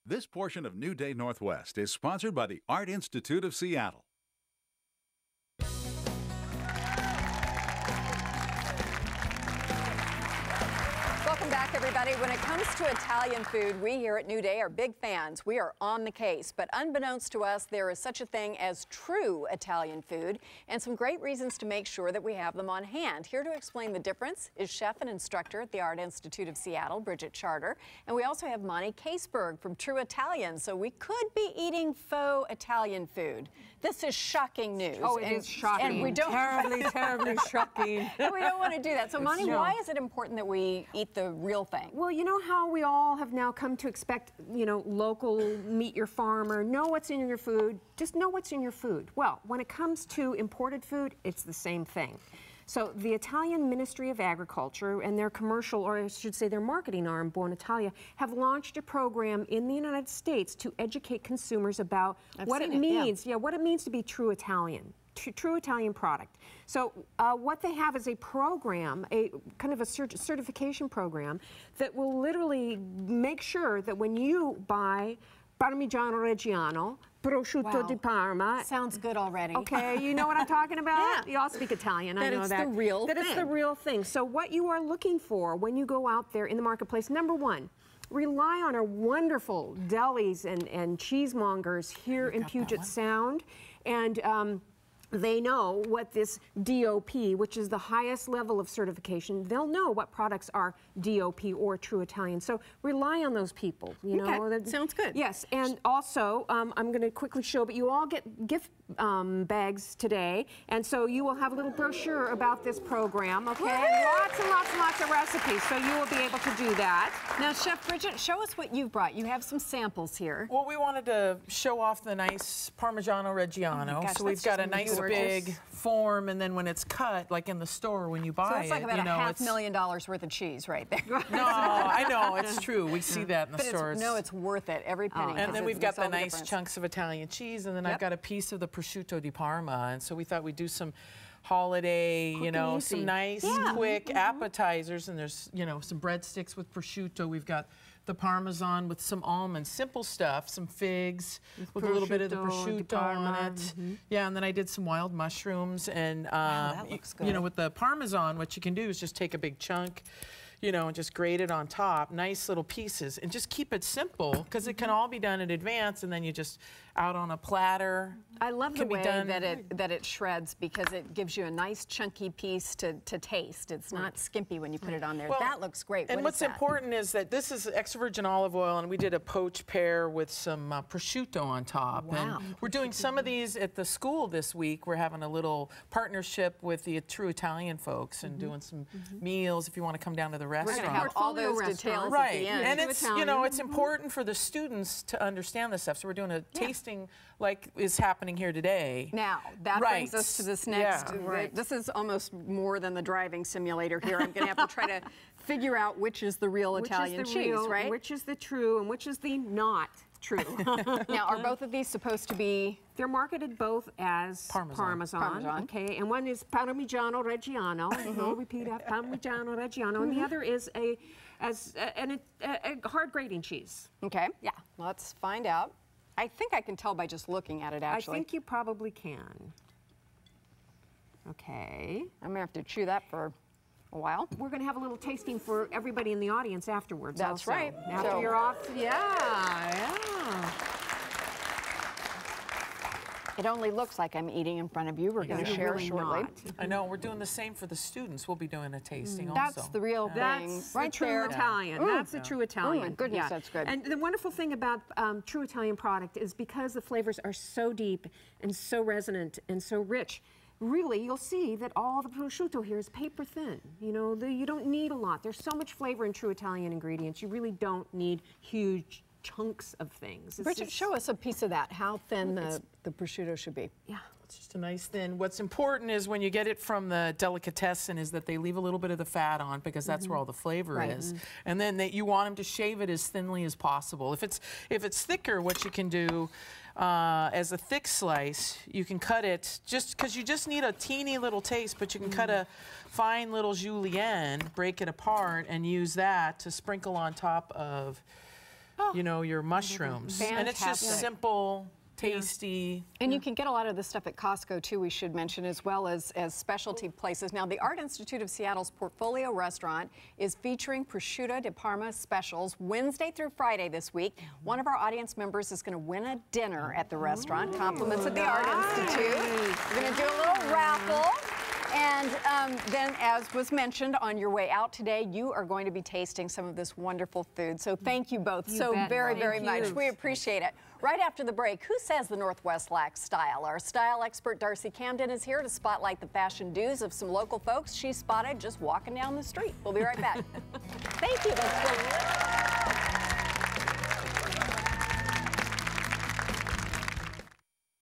This portion of New Day Northwest is sponsored by the Art Institute of Seattle. Welcome back, everybody. When it comes to Italian food, we here at New Day are big fans. We are on the case. But unbeknownst to us, there is such a thing as true Italian food and some great reasons to make sure that we have them on hand. Here to explain the difference is chef and instructor at the Art Institute of Seattle, Bridget Charter. And we also have Monty Caseberg from True Italian. So we could be eating faux Italian food. This is shocking news. Oh, it is shocking. And we don't terribly shocking. And we don't want to do that. So, Monty, why is it important that we eat the real thing? Well, you know how we all have now come to expect, local, meet your farmer, know what's in your food, just know what's in your food. Well, when it comes to imported food, it's the same thing. So the Italian Ministry of Agriculture and their commercial, or I should say their marketing arm, Buon Italia, have launched a program in the United States to educate consumers about what it means to be true Italian. True Italian product. So what they have is a program, a kind of a certification program that will literally make sure that when you buy Parmigiano Reggiano, prosciutto di Parma. Sounds good already. Okay, you know what I'm talking about? You all speak Italian, I know that. That it's the real thing. That it's the real thing. So what you are looking for when you go out there in the marketplace, number one, rely on our wonderful delis and cheesemongers here in Puget Sound. And they know what this DOP, which is the highest level of certification, they'll know what products are DOP or True Italian. So rely on those people, you know. That sounds good. Yes, and also, I'm going to quickly show, but you all get gift bags today, and so you will have a little brochure about this program, okay? And lots and lots and lots of recipes, so you will be able to do that. Now, Chef Bridget, show us what you've brought. You have some samples here. Well, we wanted to show off the nice Parmigiano Reggiano. Oh my gosh, so we've got a nice big form, and then when it's cut, like in the store when you buy it, so it's like about $500,000 worth of cheese right there. No, I know, it's true. We see that in the stores. No, it's worth it, every penny. And then we've got the nice chunks of Italian cheese, and then I've got a piece of the prosciutto di Parma, and so we thought we'd do some holiday, some nice, quick appetizers, and there's, some breadsticks with prosciutto. We've got the Parmesan with some almonds, simple stuff, some figs with a little bit of the prosciutto on it. Yeah, and then I did some wild mushrooms, and that looks good. with the Parmesan, what you can do is just take a big chunk, and just grate it on top, nice little pieces, and just keep it simple, because it can all be done in advance, and then you just out on a platter. I love the way that it shreds, because it gives you a nice chunky piece to taste. It's not skimpy when you put it on there. Well, that looks great. And what's important is that this is extra virgin olive oil, and we did a poached pear with some prosciutto on top. Wow. And we're doing some of these at the school this week. We're having a little partnership with the True Italian folks and doing some meals if you want to come down to the restaurant. We're going to have all those details at the end. And it's, it's important for the students to understand this stuff. So we're doing a tasting like is happening here today. Now, that brings us to this next. This is almost more than the driving simulator here. I'm going to have to try to figure out which is the real Italian cheese, right? Which is the true and which is the not true. Now, are both of these supposed to be? They're marketed both as Parmesan. Okay, and one is Parmigiano Reggiano. I'll repeat that, Parmigiano Reggiano, and the other is a hard grating cheese. Okay. Yeah. Let's find out. I think I can tell by just looking at it, actually. I think you probably can. Okay. I'm going to have to chew that for a while. We're going to have a little tasting for everybody in the audience afterwards. That's right. After you're off, It only looks like I'm eating in front of you. We're going to share shortly. I know. We're doing the same for the students. We'll be doing a tasting also. That's the real thing. That's right the true Italian. That's the true Italian. Oh my goodness, that's good. And the wonderful thing about true Italian product is because the flavors are so deep and so resonant and so rich, really, you'll see that all the prosciutto here is paper thin. You don't need a lot. There's so much flavor in true Italian ingredients. You really don't need huge chunks of things. Bridget, show us a piece of that, how thin the prosciutto should be. Yeah. It's just a nice thin. What's important is when you get it from the delicatessen is that they leave a little bit of the fat on, because that's where all the flavor is. And then you want them to shave it as thinly as possible. If it's thicker, what you can do as a thick slice, you can cut it just because you just need a teeny little taste, but you can cut a fine little julienne, break it apart, and use that to sprinkle on top of you know, your mushrooms. And it's just simple, tasty. And you can get a lot of this stuff at Costco too, we should mention, as well as specialty places. Now, the Art Institute of Seattle's Portfolio Restaurant is featuring prosciutto di Parma specials Wednesday through Friday this week. One of our audience members is going to win a dinner at the restaurant. Compliments of the Art Institute. We're going to do a little raffle. And then, as was mentioned, on your way out today, you are going to be tasting some of this wonderful food. So thank you both very, very much. We appreciate it. Right after the break, who says the Northwest lacks style? Our style expert, Darcy Camden, is here to spotlight the fashion do's of some local folks she spotted just walking down the street. We'll be right back. Thank you. That's